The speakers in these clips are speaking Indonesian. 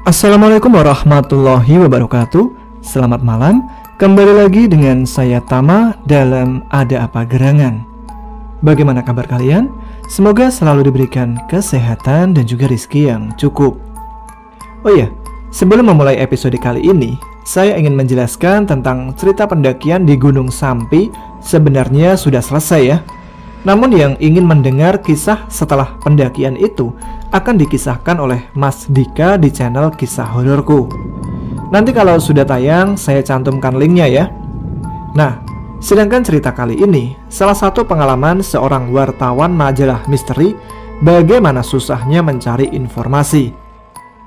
Assalamualaikum warahmatullahi wabarakatuh. Selamat malam. Kembali lagi dengan saya Tama dalam Ada Apa Gerangan. Bagaimana kabar kalian? Semoga selalu diberikan kesehatan dan juga rizki yang cukup. Oh iya, sebelum memulai episode kali ini, saya ingin menjelaskan tentang cerita pendakian di Gunung Sampi. Sebenarnya sudah selesai ya. Namun yang ingin mendengar kisah setelah pendakian itu akan dikisahkan oleh Mas Dika di channel Kisah Hororku. Nanti kalau sudah tayang, saya cantumkan linknya ya. Nah, sedangkan cerita kali ini salah satu pengalaman seorang wartawan majalah misteri bagaimana susahnya mencari informasi.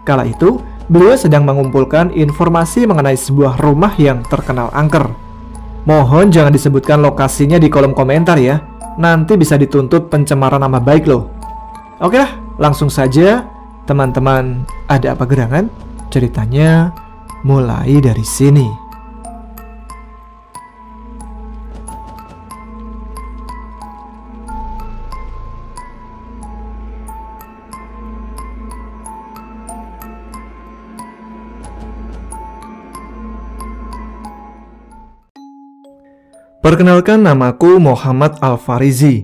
Kala itu, beliau sedang mengumpulkan informasi mengenai sebuah rumah yang terkenal angker. Mohon jangan disebutkan lokasinya di kolom komentar ya. Nanti bisa dituntut pencemaran nama baik loh. Oke lah, langsung saja teman-teman Ada Apa Gerangan, ceritanya mulai dari sini. Perkenalkan, namaku Muhammad Al-Farizi.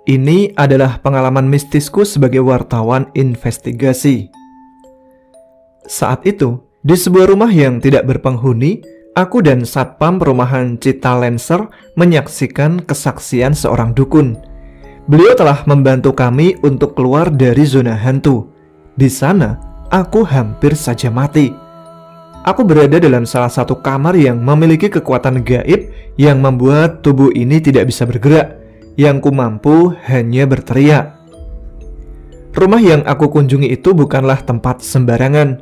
Ini adalah pengalaman mistisku sebagai wartawan investigasi. Saat itu, di sebuah rumah yang tidak berpenghuni, aku dan Satpam perumahan Citalenser menyaksikan kesaksian seorang dukun. Beliau telah membantu kami untuk keluar dari zona hantu. Di sana, aku hampir saja mati. Aku berada dalam salah satu kamar yang memiliki kekuatan gaib yang membuat tubuh ini tidak bisa bergerak. Yang ku mampu hanya berteriak. Rumah yang aku kunjungi itu bukanlah tempat sembarangan.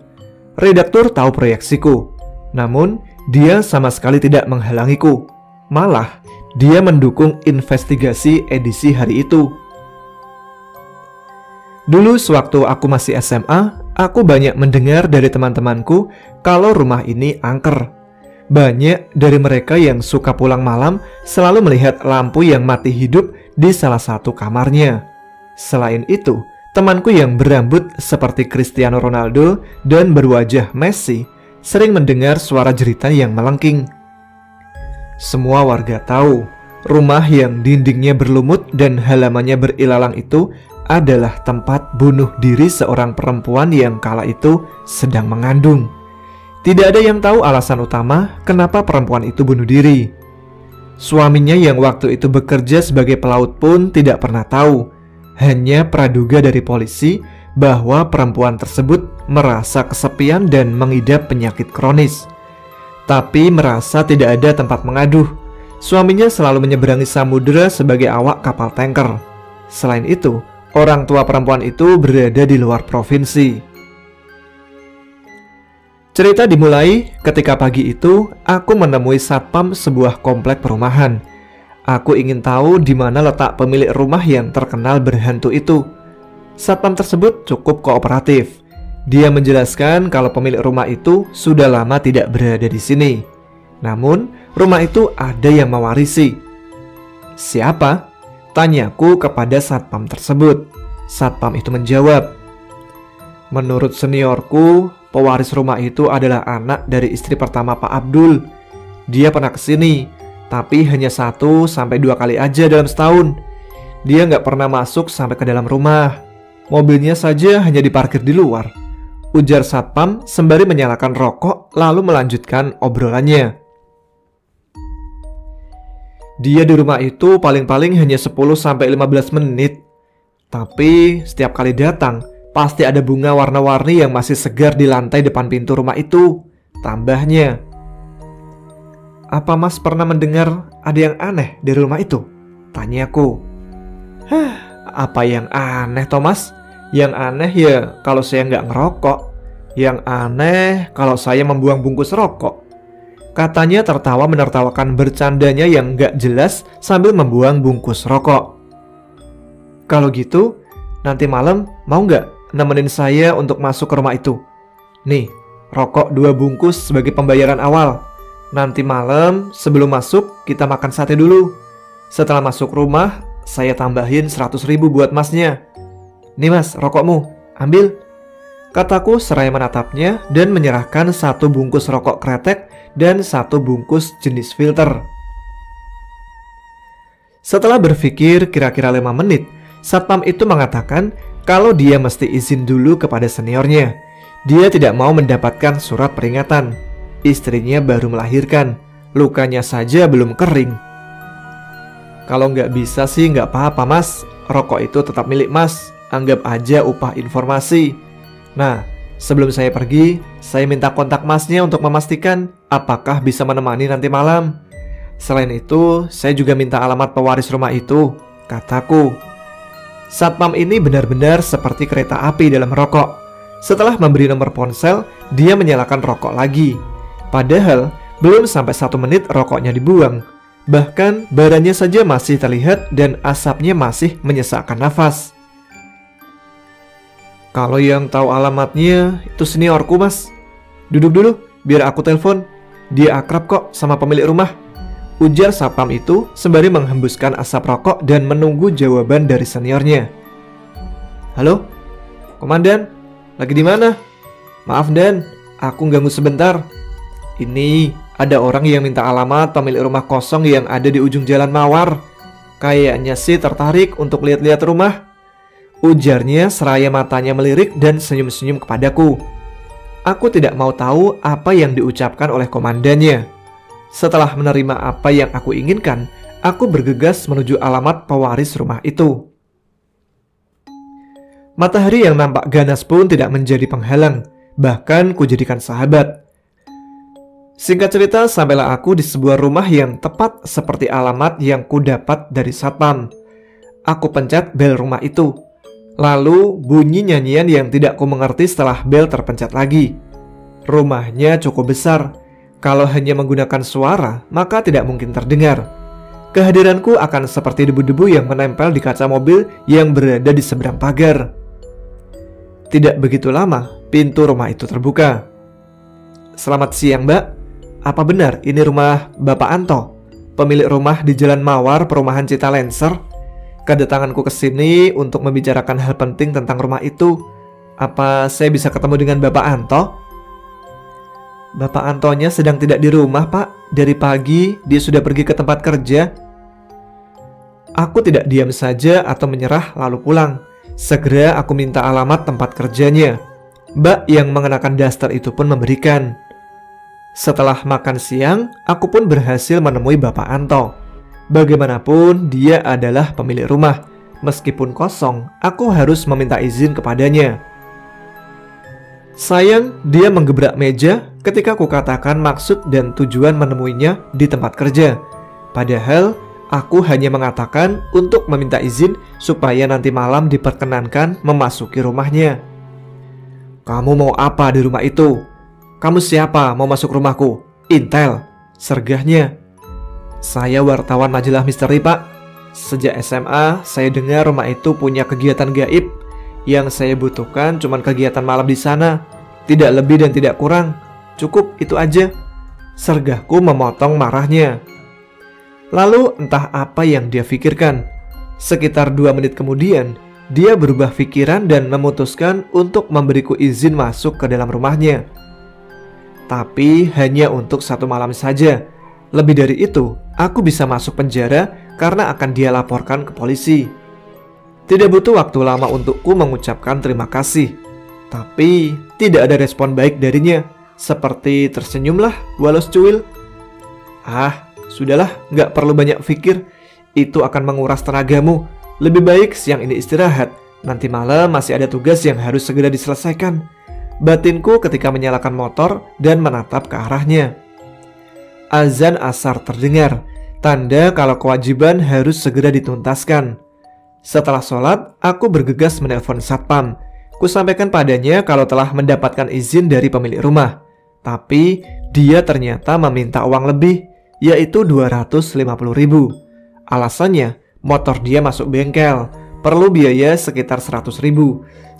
Redaktur tahu proyeksiku, namun dia sama sekali tidak menghalangiku. Malah, dia mendukung investigasi edisi hari itu. Dulu sewaktu aku masih SMA, aku banyak mendengar dari teman-temanku kalau rumah ini angker. Banyak dari mereka yang suka pulang malam selalu melihat lampu yang mati hidup di salah satu kamarnya. Selain itu, temanku yang berambut seperti Cristiano Ronaldo dan berwajah Messi sering mendengar suara jeritan yang melengking. Semua warga tahu, rumah yang dindingnya berlumut dan halamannya berilalang itu adalah tempat bunuh diri seorang perempuan yang kala itu sedang mengandung. Tidak ada yang tahu alasan utama kenapa perempuan itu bunuh diri. Suaminya yang waktu itu bekerja sebagai pelaut pun tidak pernah tahu. Hanya praduga dari polisi bahwa perempuan tersebut merasa kesepian dan mengidap penyakit kronis. Tapi merasa tidak ada tempat mengaduh. Suaminya selalu menyeberangi samudera sebagai awak kapal tanker. Selain itu, orang tua perempuan itu berada di luar provinsi. Cerita dimulai ketika pagi itu aku menemui satpam sebuah komplek perumahan. Aku ingin tahu di mana letak pemilik rumah yang terkenal berhantu itu. Satpam tersebut cukup kooperatif. Dia menjelaskan kalau pemilik rumah itu sudah lama tidak berada di sini. Namun, rumah itu ada yang mewarisi. Siapa? Tanyaku kepada satpam tersebut. Satpam itu menjawab, menurut seniorku, pewaris rumah itu adalah anak dari istri pertama Pak Abdul. Dia pernah kesini, tapi hanya 1-2 kali aja dalam setahun. Dia nggak pernah masuk sampai ke dalam rumah. Mobilnya saja hanya diparkir di luar. Ujar satpam sembari menyalakan rokok lalu melanjutkan obrolannya. Dia di rumah itu paling-paling hanya 10-15 menit. Tapi setiap kali datang, pasti ada bunga warna-warni yang masih segar di lantai depan pintu rumah itu. Tambahnya, apa Mas pernah mendengar ada yang aneh di rumah itu? Tanyaku. Apa yang aneh Thomas? Yang aneh ya kalau saya nggak ngerokok. Yang aneh kalau saya membuang bungkus rokok. Katanya tertawa menertawakan bercandanya yang nggak jelas sambil membuang bungkus rokok. Kalau gitu, nanti malam mau nggak nemenin saya untuk masuk ke rumah itu? Nih, rokok 2 bungkus sebagai pembayaran awal. Nanti malam sebelum masuk kita makan sate dulu. Setelah masuk rumah, saya tambahin 100.000 buat masnya. Nih mas, rokokmu, ambil. kataku seraya menatapnya dan menyerahkan 1 bungkus rokok kretek dan 1 bungkus jenis filter. Setelah berpikir kira-kira 5 menit, satpam itu mengatakan kalau dia mesti izin dulu kepada seniornya. Dia tidak mau mendapatkan surat peringatan. Istrinya baru melahirkan, lukanya saja belum kering. Kalau nggak bisa sih nggak apa-apa mas, rokok itu tetap milik mas, anggap aja upah informasi. Nah, sebelum saya pergi, saya minta kontak masnya untuk memastikan apakah bisa menemani nanti malam. Selain itu, saya juga minta alamat pewaris rumah itu, kataku. Satpam ini benar-benar seperti kereta api dalam rokok. Setelah memberi nomor ponsel, dia menyalakan rokok lagi. Padahal, belum sampai 1 menit rokoknya dibuang. Bahkan, badannya saja masih terlihat dan asapnya masih menyesakkan nafas. Kalau yang tahu alamatnya, itu seniorku mas. Duduk dulu, biar aku telepon. Dia akrab kok sama pemilik rumah, ujar satpam itu sembari menghembuskan asap rokok dan menunggu jawaban dari seniornya. Halo, komandan, lagi di mana? Maaf Dan, aku ganggu sebentar. Ini ada orang yang minta alamat pemilik rumah kosong yang ada di ujung jalan Mawar. Kayaknya sih tertarik untuk lihat-lihat rumah, ujarnya seraya matanya melirik dan senyum-senyum kepadaku. Aku tidak mau tahu apa yang diucapkan oleh komandannya. Setelah menerima apa yang aku inginkan, aku bergegas menuju alamat pewaris rumah itu. Matahari yang nampak ganas pun tidak menjadi penghalang, bahkan kujadikan sahabat. Singkat cerita, sampailah aku di sebuah rumah yang tepat seperti alamat yang ku dapat dari satpam. Aku pencet bel rumah itu. Lalu bunyi nyanyian yang tidak ku mengerti setelah bel terpencet lagi. Rumahnya cukup besar. Kalau hanya menggunakan suara, maka tidak mungkin terdengar. Kehadiranku akan seperti debu-debu yang menempel di kaca mobil yang berada di seberang pagar. Tidak begitu lama, pintu rumah itu terbuka. Selamat siang mbak, apa benar ini rumah Bapak Anto, pemilik rumah di Jalan Mawar, Perumahan Citalenser? Kedatanganku ke sini untuk membicarakan hal penting tentang rumah itu. Apa saya bisa ketemu dengan Bapak Anto? Bapak Antonya sedang tidak di rumah pak. Dari pagi dia sudah pergi ke tempat kerja. Aku tidak diam saja atau menyerah lalu pulang. Segera aku minta alamat tempat kerjanya. Mbak yang mengenakan daster itu pun memberikan. Setelah makan siang, aku pun berhasil menemui Bapak Anto. Bagaimanapun dia adalah pemilik rumah. Meskipun kosong, aku harus meminta izin kepadanya. Sayang, dia menggebrak meja ketika kukatakan maksud dan tujuan menemuinya di tempat kerja. Padahal, aku hanya mengatakan untuk meminta izin supaya nanti malam diperkenankan memasuki rumahnya. Kamu mau apa di rumah itu? Kamu siapa mau masuk rumahku? Intel, sergahnya. Saya wartawan majalah misteri pak. Sejak SMA, saya dengar rumah itu punya kegiatan gaib. Yang saya butuhkan cuma kegiatan malam di sana. Tidak lebih dan tidak kurang. Cukup itu aja. Sergahku memotong marahnya. Lalu entah apa yang dia pikirkan. Sekitar 2 menit kemudian, dia berubah pikiran dan memutuskan untuk memberiku izin masuk ke dalam rumahnya. Tapi hanya untuk 1 malam saja. Lebih dari itu, aku bisa masuk penjara karena akan dia laporkan ke polisi. Tidak butuh waktu lama untukku mengucapkan terima kasih. Tapi tidak ada respon baik darinya. Seperti tersenyumlah walau secuil. Sudahlah, gak perlu banyak pikir. Itu akan menguras tenagamu. Lebih baik siang ini istirahat. Nanti malam masih ada tugas yang harus segera diselesaikan, batinku ketika menyalakan motor dan menatap ke arahnya. Azan asar terdengar, tanda kalau kewajiban harus segera dituntaskan. Setelah sholat, aku bergegas menelpon satpam. Kusampaikan padanya kalau telah mendapatkan izin dari pemilik rumah. Tapi dia ternyata meminta uang lebih, yaitu 250.000. Alasannya, motor dia masuk bengkel, perlu biaya sekitar 100.000.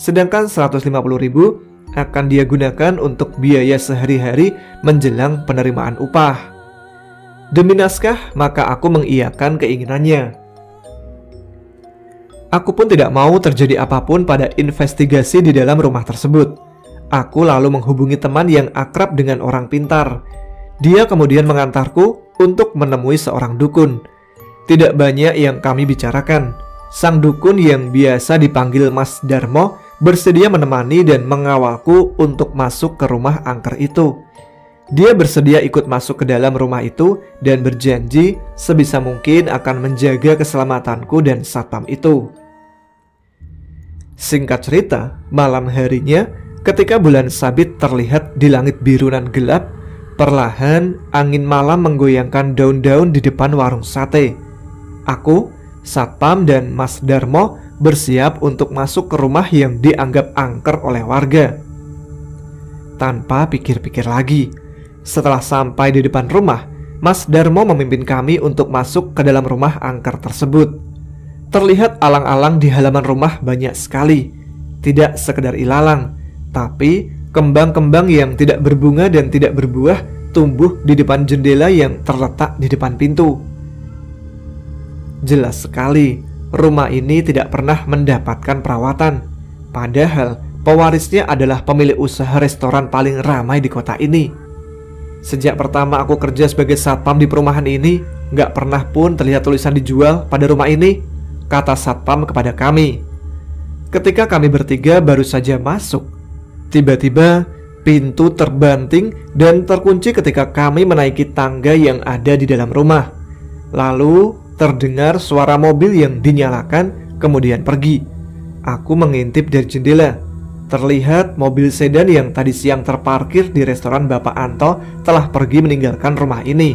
Sedangkan 150.000 akan dia gunakan untuk biaya sehari-hari menjelang penerimaan upah. Demi naskah, maka aku mengiyakan keinginannya. Aku pun tidak mau terjadi apapun pada investigasi di dalam rumah tersebut. Aku lalu menghubungi teman yang akrab dengan orang pintar. Dia kemudian mengantarku untuk menemui seorang dukun. Tidak banyak yang kami bicarakan. Sang dukun yang biasa dipanggil Mas Darmo bersedia menemani dan mengawalku untuk masuk ke rumah angker itu. Dia bersedia ikut masuk ke dalam rumah itu dan berjanji sebisa mungkin akan menjaga keselamatanku dan satpam itu. Singkat cerita, malam harinya ketika bulan sabit terlihat di langit birunan gelap, perlahan angin malam menggoyangkan daun-daun di depan warung sate. Aku, satpam, dan Mas Darmo bersiap untuk masuk ke rumah yang dianggap angker oleh warga. Tanpa pikir-pikir lagi, setelah sampai di depan rumah, Mas Darmo memimpin kami untuk masuk ke dalam rumah angker tersebut. Terlihat alang-alang di halaman rumah banyak sekali. Tidak sekedar ilalang, tapi kembang-kembang yang tidak berbunga dan tidak berbuah tumbuh di depan jendela yang terletak di depan pintu. Jelas sekali, rumah ini tidak pernah mendapatkan perawatan. Padahal pewarisnya adalah pemilik usaha restoran paling ramai di kota ini. Sejak pertama aku kerja sebagai satpam di perumahan ini, gak pernah pun terlihat tulisan dijual pada rumah ini, kata satpam kepada kami. Ketika kami bertiga baru saja masuk, tiba-tiba pintu terbanting dan terkunci ketika kami menaiki tangga yang ada di dalam rumah. Lalu terdengar suara mobil yang dinyalakan kemudian pergi. Aku mengintip dari jendela. Terlihat mobil sedan yang tadi siang terparkir di restoran Bapak Anto telah pergi meninggalkan rumah ini.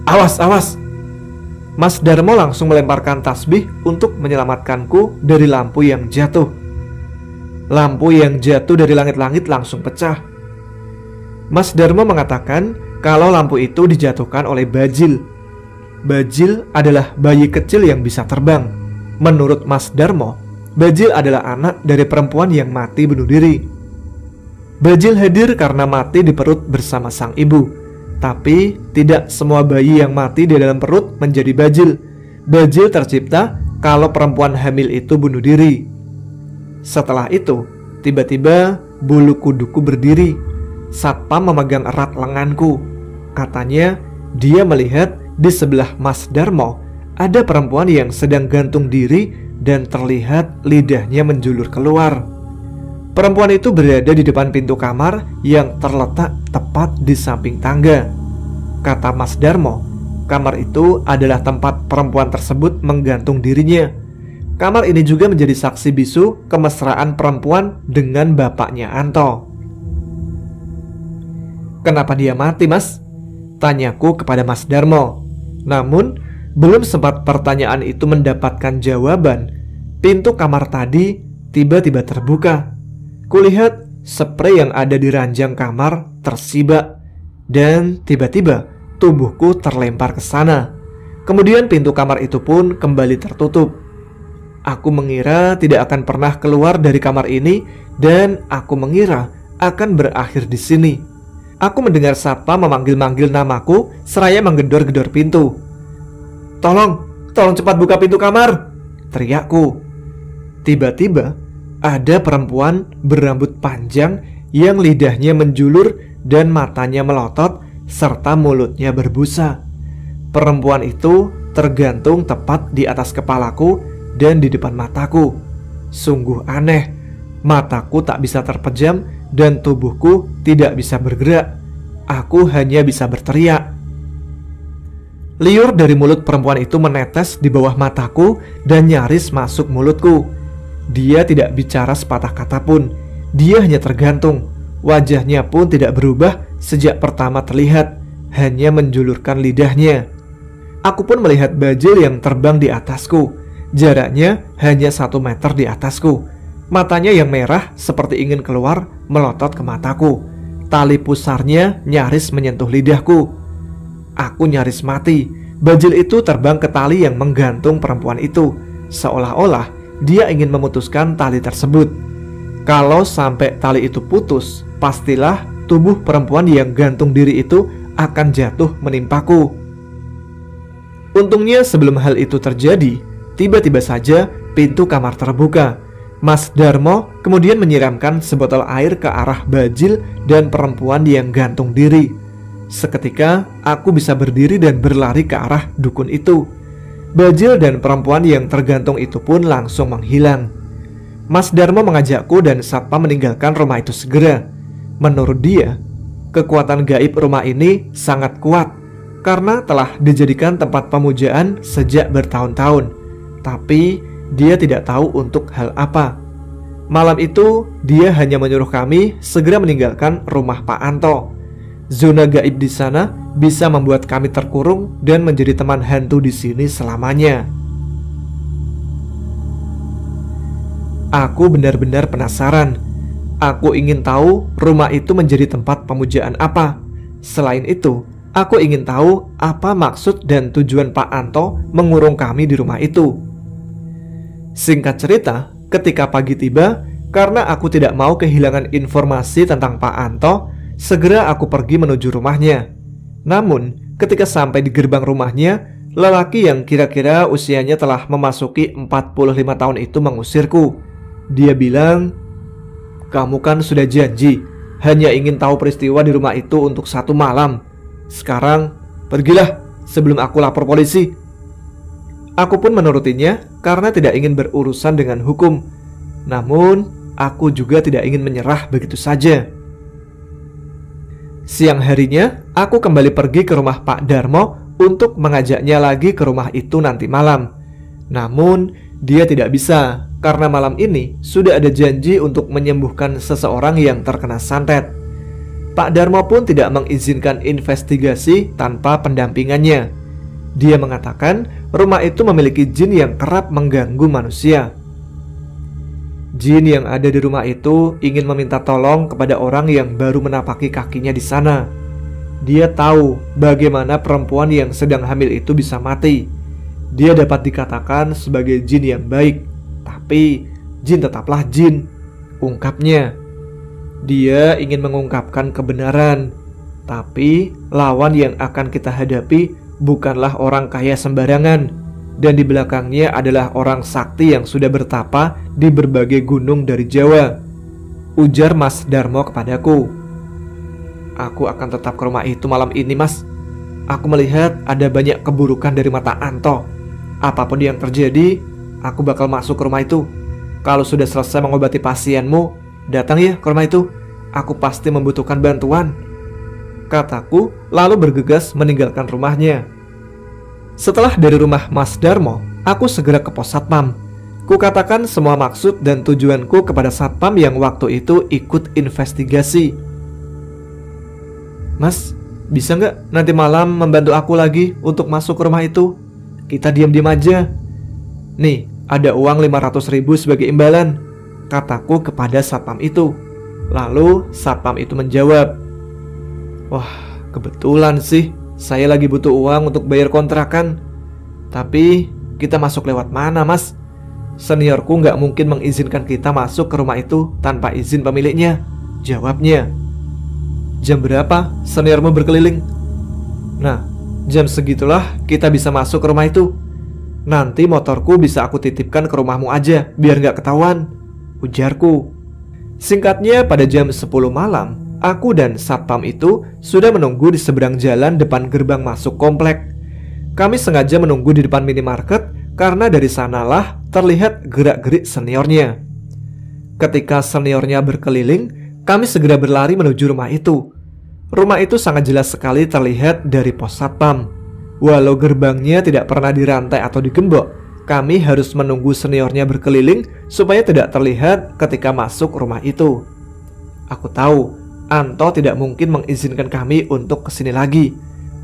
Awas, awas! Mas Darmo langsung melemparkan tasbih untuk menyelamatkanku dari lampu yang jatuh. Lampu yang jatuh dari langit-langit langsung pecah. Mas Darmo mengatakan kalau lampu itu dijatuhkan oleh Bajil. Bajil adalah bayi kecil yang bisa terbang. Menurut Mas Darmo, Bajil adalah anak dari perempuan yang mati bunuh diri. Bajil hadir karena mati di perut bersama sang ibu. Tapi tidak semua bayi yang mati di dalam perut menjadi bajil. Bajil tercipta kalau perempuan hamil itu bunuh diri. Setelah itu, tiba-tiba bulu kuduku berdiri. Satpam memegang erat lenganku. Katanya dia melihat di sebelah Mas Darmo ada perempuan yang sedang gantung diri dan terlihat lidahnya menjulur keluar. Perempuan itu berada di depan pintu kamar yang terletak tepat di samping tangga. Kata Mas Darmo, kamar itu adalah tempat perempuan tersebut menggantung dirinya. Kamar ini juga menjadi saksi bisu kemesraan perempuan dengan bapaknya Anto. Kenapa dia mati, Mas? Tanyaku kepada Mas Darmo. Namun belum sempat pertanyaan itu mendapatkan jawaban, pintu kamar tadi tiba-tiba terbuka. Kulihat spray yang ada di ranjang kamar tersibak, dan tiba-tiba tubuhku terlempar ke sana. Kemudian pintu kamar itu pun kembali tertutup. Aku mengira tidak akan pernah keluar dari kamar ini, dan aku mengira akan berakhir di sini. Aku mendengar satpam memanggil-manggil namaku seraya menggedor-gedor pintu. Tolong cepat buka pintu kamar!" teriakku. Tiba-tiba ada perempuan berambut panjang yang lidahnya menjulur dan matanya melotot serta mulutnya berbusa. Perempuan itu tergantung tepat di atas kepalaku dan di depan mataku. Sungguh aneh, mataku tak bisa terpejam dan tubuhku tidak bisa bergerak. Aku hanya bisa berteriak. Liur dari mulut perempuan itu menetes di bawah mataku dan nyaris masuk mulutku. Dia tidak bicara sepatah kata pun. Dia hanya tergantung. Wajahnya pun tidak berubah sejak pertama terlihat, hanya menjulurkan lidahnya. Aku pun melihat Bajil yang terbang di atasku. Jaraknya hanya 1 meter di atasku. Matanya yang merah seperti ingin keluar melotot ke mataku. Tali pusarnya nyaris menyentuh lidahku. Aku nyaris mati. Bajil itu terbang ke tali yang menggantung perempuan itu, seolah-olah dia ingin memutuskan tali tersebut. Kalau sampai tali itu putus, pastilah tubuh perempuan yang gantung diri itu akan jatuh menimpaku. Untungnya sebelum hal itu terjadi, tiba-tiba saja pintu kamar terbuka. Mas Darmo kemudian menyiramkan sebotol air ke arah Bajil dan perempuan yang gantung diri. Seketika aku bisa berdiri dan berlari ke arah dukun itu. Bajil dan perempuan yang tergantung itu pun langsung menghilang. Mas Darmo mengajakku dan satpam meninggalkan rumah itu segera. Menurut dia, kekuatan gaib rumah ini sangat kuat karena telah dijadikan tempat pemujaan sejak bertahun-tahun. Tapi dia tidak tahu untuk hal apa. Malam itu dia hanya menyuruh kami segera meninggalkan rumah Pak Anto. Zona gaib di sana bisa membuat kami terkurung dan menjadi teman hantu di sini selamanya. Aku benar-benar penasaran. Aku ingin tahu rumah itu menjadi tempat pemujaan apa. Selain itu, aku ingin tahu apa maksud dan tujuan Pak Anto mengurung kami di rumah itu. Singkat cerita, ketika pagi tiba, karena aku tidak mau kehilangan informasi tentang Pak Anto, segera aku pergi menuju rumahnya. Namun, ketika sampai di gerbang rumahnya, lelaki yang kira-kira usianya telah memasuki 45 tahun itu mengusirku. Dia bilang, "Kamu kan sudah janji hanya ingin tahu peristiwa di rumah itu untuk 1 malam. Sekarang, pergilah sebelum aku lapor polisi." Aku pun menurutinya karena tidak ingin berurusan dengan hukum. Namun, aku juga tidak ingin menyerah begitu saja. Siang harinya, aku kembali pergi ke rumah Pak Darmo untuk mengajaknya lagi ke rumah itu nanti malam. Namun, dia tidak bisa karena malam ini sudah ada janji untuk menyembuhkan seseorang yang terkena santet. Pak Darmo pun tidak mengizinkan investigasi tanpa pendampingannya. Dia mengatakan rumah itu memiliki jin yang kerap mengganggu manusia. Jin yang ada di rumah itu ingin meminta tolong kepada orang yang baru menapaki kakinya di sana. Dia tahu bagaimana perempuan yang sedang hamil itu bisa mati. Dia dapat dikatakan sebagai jin yang baik, tapi jin tetaplah jin, ungkapnya. Dia ingin mengungkapkan kebenaran, tapi lawan yang akan kita hadapi bukanlah orang kaya sembarangan, dan di belakangnya adalah orang sakti yang sudah bertapa di berbagai gunung dari Jawa, ujar Mas Darmo kepadaku. Aku akan tetap ke rumah itu malam ini, Mas. Aku melihat ada banyak keburukan dari mata Anto. Apapun yang terjadi, aku bakal masuk ke rumah itu. Kalau sudah selesai mengobati pasienmu, datang ya ke rumah itu. Aku pasti membutuhkan bantuan, kataku, lalu bergegas meninggalkan rumahnya. Setelah dari rumah Mas Darmo, aku segera ke pos satpam. Kukatakan semua maksud dan tujuanku kepada satpam yang waktu itu ikut investigasi. "Mas, bisa nggak nanti malam membantu aku lagi untuk masuk ke rumah itu? Kita diam-diam aja. Nih, ada uang 500.000 sebagai imbalan," kataku kepada satpam itu. Lalu satpam itu menjawab, "Wah, kebetulan sih saya lagi butuh uang untuk bayar kontrakan. Tapi kita masuk lewat mana, Mas? Seniorku nggak mungkin mengizinkan kita masuk ke rumah itu tanpa izin pemiliknya," jawabnya. "Jam berapa seniormu berkeliling?" "Nah, jam segitulah kita bisa masuk ke rumah itu. Nanti motorku bisa aku titipkan ke rumahmu aja biar nggak ketahuan," ujarku. Singkatnya, pada jam 10 malam, aku dan satpam itu sudah menunggu di seberang jalan depan gerbang masuk komplek. Kami sengaja menunggu di depan minimarket karena dari sanalah terlihat gerak-gerik seniornya. Ketika seniornya berkeliling, kami segera berlari menuju rumah itu. Rumah itu sangat jelas sekali terlihat dari pos satpam. Walau gerbangnya tidak pernah dirantai atau digembok, kami harus menunggu seniornya berkeliling supaya tidak terlihat ketika masuk rumah itu. Aku tahu Anto tidak mungkin mengizinkan kami untuk kesini lagi.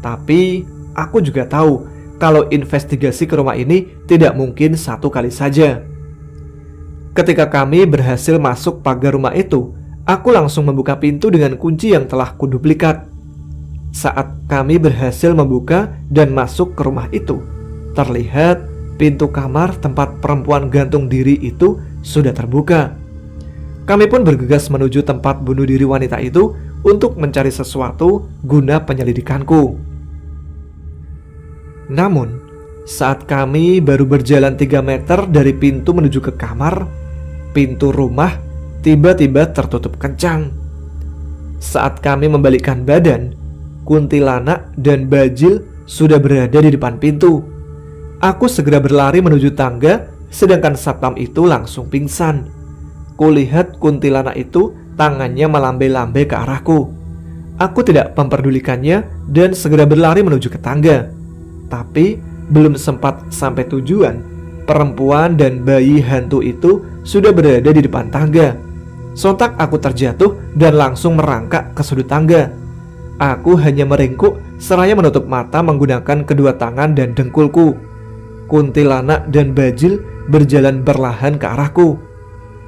Tapi aku juga tahu kalau investigasi ke rumah ini tidak mungkin satu kali saja. Ketika kami berhasil masuk pagar rumah itu, aku langsung membuka pintu dengan kunci yang telah kuduplikat. Saat kami berhasil membuka dan masuk ke rumah itu, terlihat pintu kamar tempat perempuan gantung diri itu sudah terbuka. Kami pun bergegas menuju tempat bunuh diri wanita itu untuk mencari sesuatu guna penyelidikanku. Namun, saat kami baru berjalan 3 meter dari pintu menuju ke kamar, pintu rumah tiba-tiba tertutup kencang. Saat kami membalikkan badan, kuntilanak dan bajil sudah berada di depan pintu. Aku segera berlari menuju tangga, sedangkan satpam itu langsung pingsan. Kulihat kuntilanak itu tangannya melambai-lambai ke arahku. Aku tidak memperdulikannya dan segera berlari menuju ke tangga. Tapi belum sempat sampai tujuan, perempuan dan bayi hantu itu sudah berada di depan tangga. Sontak aku terjatuh dan langsung merangkak ke sudut tangga. Aku hanya meringkuk seraya menutup mata menggunakan kedua tangan dan dengkulku. Kuntilanak dan bajil berjalan perlahan ke arahku.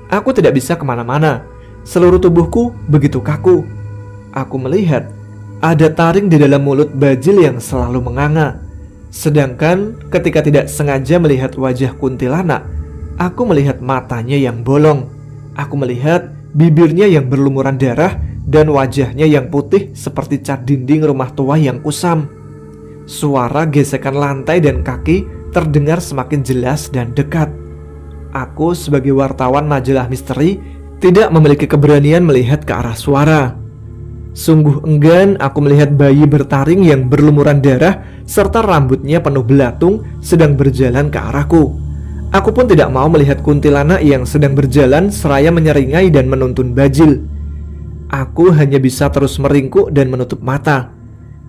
Aku tidak bisa kemana-mana. Seluruh tubuhku begitu kaku. Aku melihat ada taring di dalam mulut bajil yang selalu menganga. Sedangkan ketika tidak sengaja melihat wajah kuntilanak, aku melihat matanya yang bolong. Aku melihat bibirnya yang berlumuran darah dan wajahnya yang putih seperti cat dinding rumah tua yang kusam. Suara gesekan lantai dan kaki terdengar semakin jelas dan dekat. Aku sebagai wartawan majalah misteri tidak memiliki keberanian melihat ke arah suara. Sungguh enggan aku melihat bayi bertaring yang berlumuran darah serta rambutnya penuh belatung sedang berjalan ke arahku. Aku pun tidak mau melihat kuntilanak yang sedang berjalan seraya menyeringai dan menuntun bajil. Aku hanya bisa terus meringkuk dan menutup mata.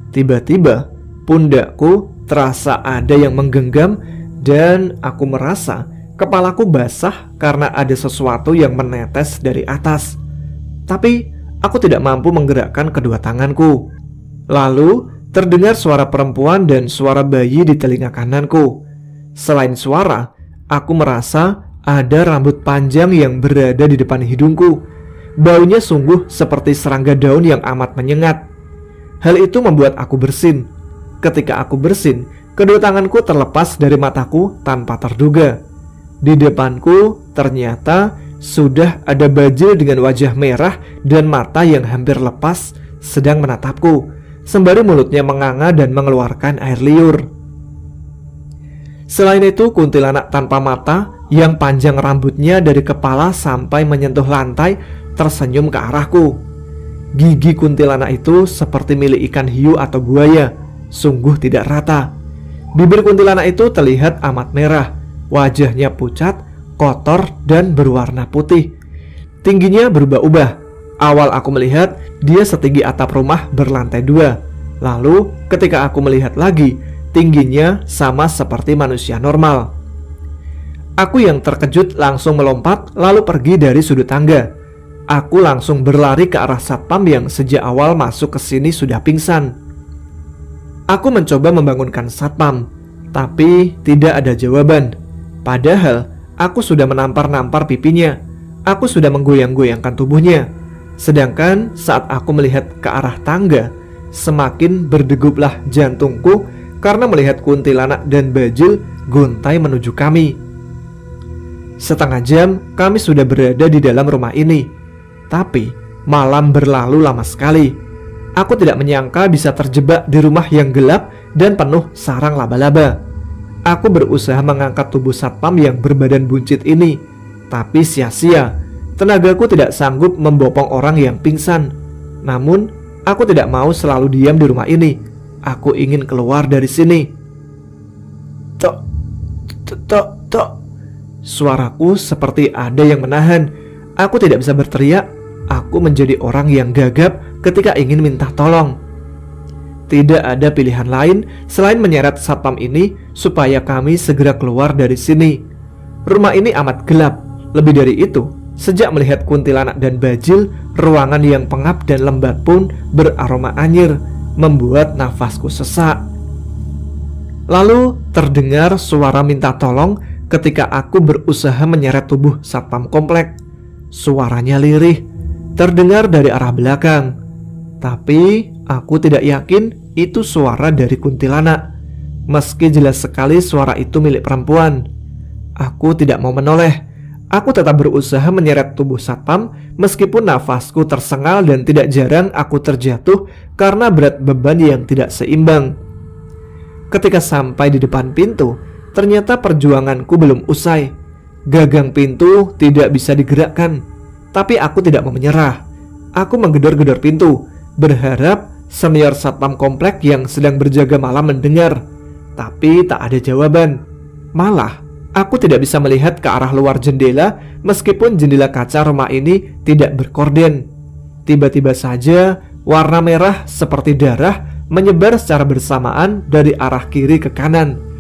Tiba-tiba pundakku terasa ada yang menggenggam dan aku merasa kepalaku basah karena ada sesuatu yang menetes dari atas. Tapi aku tidak mampu menggerakkan kedua tanganku. Lalu terdengar suara perempuan dan suara bayi di telinga kananku. Selain suara, aku merasa ada rambut panjang yang berada di depan hidungku. Baunya sungguh seperti serangga daun yang amat menyengat. Hal itu membuat aku bersin. Ketika aku bersin, kedua tanganku terlepas dari mataku tanpa terduga. Di depanku ternyata sudah ada bajil dengan wajah merah dan mata yang hampir lepas sedang menatapku, sembari mulutnya menganga dan mengeluarkan air liur. Selain itu, kuntilanak tanpa mata yang panjang rambutnya dari kepala sampai menyentuh lantai tersenyum ke arahku. Gigi kuntilanak itu seperti milik ikan hiu atau buaya, sungguh tidak rata. Bibir kuntilanak itu terlihat amat merah, wajahnya pucat, kotor, dan berwarna putih. Tingginya berubah-ubah. Awal aku melihat dia setinggi atap rumah berlantai 2. Lalu ketika aku melihat lagi, tingginya sama seperti manusia normal. Aku yang terkejut langsung melompat lalu pergi dari sudut tangga. Aku langsung berlari ke arah satpam yang sejak awal masuk ke sini sudah pingsan. Aku mencoba membangunkan satpam, tapi tidak ada jawaban. Padahal aku sudah menampar-nampar pipinya. Aku sudah menggoyang-goyangkan tubuhnya. Sedangkan saat aku melihat ke arah tangga, semakin berdeguplah jantungku karena melihat kuntilanak dan bajil gontai menuju kami. Setengah jam kami sudah berada di dalam rumah ini. Tapi malam berlalu lama sekali. Aku tidak menyangka bisa terjebak di rumah yang gelap dan penuh sarang laba-laba. Aku berusaha mengangkat tubuh satpam yang berbadan buncit ini, tapi sia-sia. Tenagaku tidak sanggup membopong orang yang pingsan. Namun, aku tidak mau selalu diam di rumah ini. Aku ingin keluar dari sini. Tok, tok, tok. Suaraku seperti ada yang menahan. Aku tidak bisa berteriak. Aku menjadi orang yang gagap ketika ingin minta tolong. Tidak ada pilihan lain selain menyeret satpam ini supaya kami segera keluar dari sini. Rumah ini amat gelap. Lebih dari itu, sejak melihat kuntilanak dan bajil, ruangan yang pengap dan lembab pun beraroma anyir, membuat nafasku sesak. Lalu terdengar suara minta tolong ketika aku berusaha menyeret tubuh satpam komplek. Suaranya lirih, terdengar dari arah belakang. Tapi aku tidak yakin itu suara dari kuntilanak, meski jelas sekali suara itu milik perempuan. Aku tidak mau menoleh. Aku tetap berusaha menyeret tubuh satpam meskipun nafasku tersengal dan tidak jarang aku terjatuh karena berat beban yang tidak seimbang. Ketika sampai di depan pintu, ternyata perjuanganku belum usai. Gagang pintu tidak bisa digerakkan, tapi aku tidak mau menyerah. Aku menggedor-gedor pintu, berharap senior satpam komplek yang sedang berjaga malam mendengar. Tapi tak ada jawaban. Malah, aku tidak bisa melihat ke arah luar jendela meskipun jendela kaca rumah ini tidak berkorden. Tiba-tiba saja, warna merah seperti darah menyebar secara bersamaan dari arah kiri ke kanan.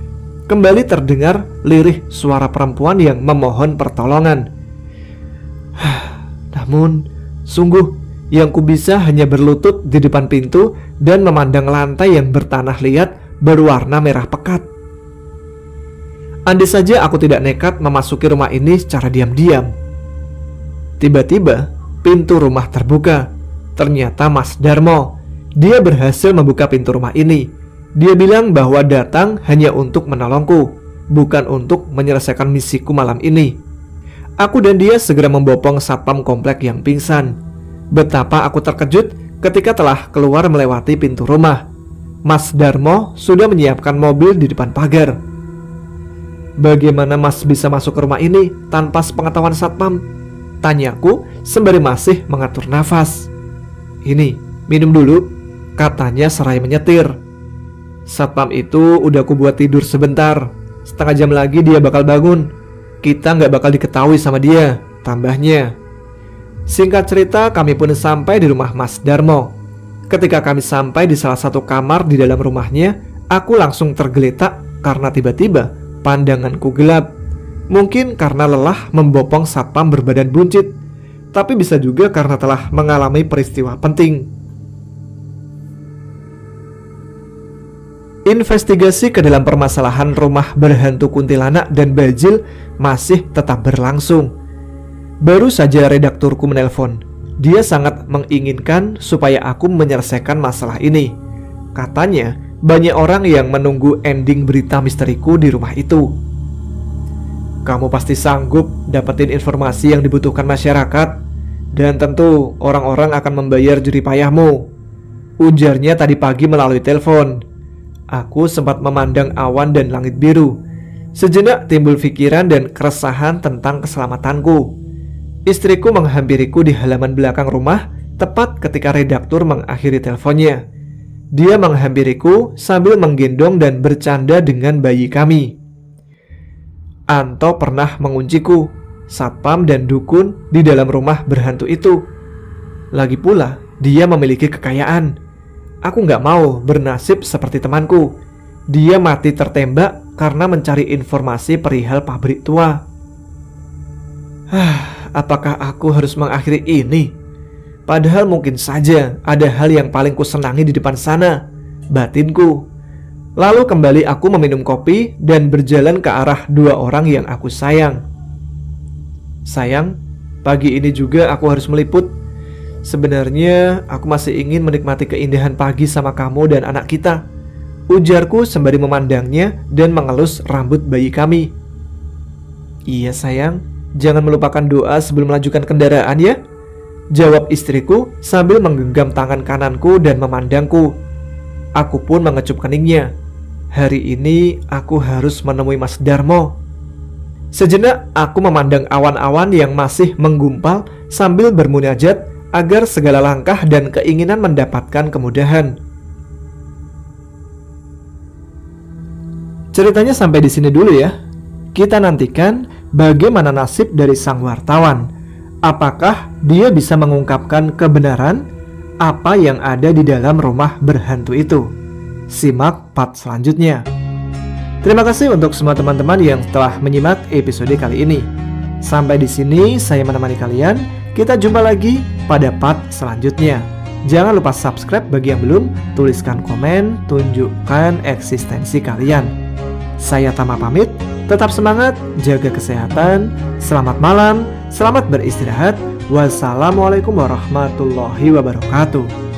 Kembali terdengar lirih suara perempuan yang memohon pertolongan. Namun, sungguh yang ku bisa hanya berlutut di depan pintu dan memandang lantai yang bertanah liat berwarna merah pekat. Andai saja aku tidak nekat memasuki rumah ini secara diam-diam. Tiba-tiba, pintu rumah terbuka. Ternyata Mas Darmo. Dia berhasil membuka pintu rumah ini. Dia bilang bahwa datang hanya untuk menolongku, bukan untuk menyelesaikan misiku malam ini. Aku dan dia segera membopong satpam komplek yang pingsan. Betapa aku terkejut ketika telah keluar melewati pintu rumah. Mas Darmo sudah menyiapkan mobil di depan pagar. Bagaimana Mas bisa masuk ke rumah ini tanpa sepengetahuan satpam? Tanyaku sembari masih mengatur nafas. Ini, minum dulu, katanya seraya menyetir. Satpam itu udah aku buat tidur sebentar. Setengah jam lagi dia bakal bangun. Kita nggak bakal diketahui sama dia, tambahnya. Singkat cerita, kami pun sampai di rumah Mas Darmo. Ketika kami sampai di salah satu kamar di dalam rumahnya, aku langsung tergeletak karena tiba-tiba pandanganku gelap. Mungkin karena lelah membopong satpam berbadan buncit, tapi bisa juga karena telah mengalami peristiwa penting. Investigasi ke dalam permasalahan rumah berhantu kuntilanak dan bajil masih tetap berlangsung. Baru saja redakturku menelpon. Dia sangat menginginkan supaya aku menyelesaikan masalah ini. Katanya banyak orang yang menunggu ending berita misteriku di rumah itu. Kamu pasti sanggup dapetin informasi yang dibutuhkan masyarakat, dan tentu orang-orang akan membayar jerih payahmu, ujarnya tadi pagi melalui telepon. Aku sempat memandang awan dan langit biru. Sejenak timbul pikiran dan keresahan tentang keselamatanku. Istriku menghampiriku di halaman belakang rumah tepat ketika redaktur mengakhiri teleponnya. Dia menghampiriku sambil menggendong dan bercanda dengan bayi kami. Anto pernah mengunciku, satpam dan dukun di dalam rumah berhantu itu. Lagi pula, dia memiliki kekayaan. Aku nggak mau bernasib seperti temanku. Dia mati tertembak karena mencari informasi perihal pabrik tua. Apakah aku harus mengakhiri ini? Padahal mungkin saja ada hal yang paling kusenangi di depan sana, batinku. Lalu kembali aku meminum kopi dan berjalan ke arah dua orang yang aku sayang. Sayang, pagi ini juga aku harus meliput. Sebenarnya aku masih ingin menikmati keindahan pagi sama kamu dan anak kita, ujarku sembari memandangnya dan mengelus rambut bayi kami. Iya sayang, jangan melupakan doa sebelum melanjutkan kendaraan ya, jawab istriku sambil menggenggam tangan kananku dan memandangku. Aku pun mengecup keningnya. Hari ini aku harus menemui Mas Darmo. Sejenak aku memandang awan-awan yang masih menggumpal sambil bermunajat agar segala langkah dan keinginan mendapatkan kemudahan. Ceritanya sampai di sini dulu ya. Kita nantikan bagaimana nasib dari sang wartawan. Apakah dia bisa mengungkapkan kebenaran apa yang ada di dalam rumah berhantu itu? Simak part selanjutnya. Terima kasih untuk semua teman-teman yang telah menyimak episode kali ini. Sampai di sini saya menemani kalian. Kita jumpa lagi pada part selanjutnya. Jangan lupa subscribe bagi yang belum, tuliskan komen, tunjukkan eksistensi kalian. Saya Tama pamit, tetap semangat, jaga kesehatan, selamat malam, selamat beristirahat. Wassalamualaikum warahmatullahi wabarakatuh.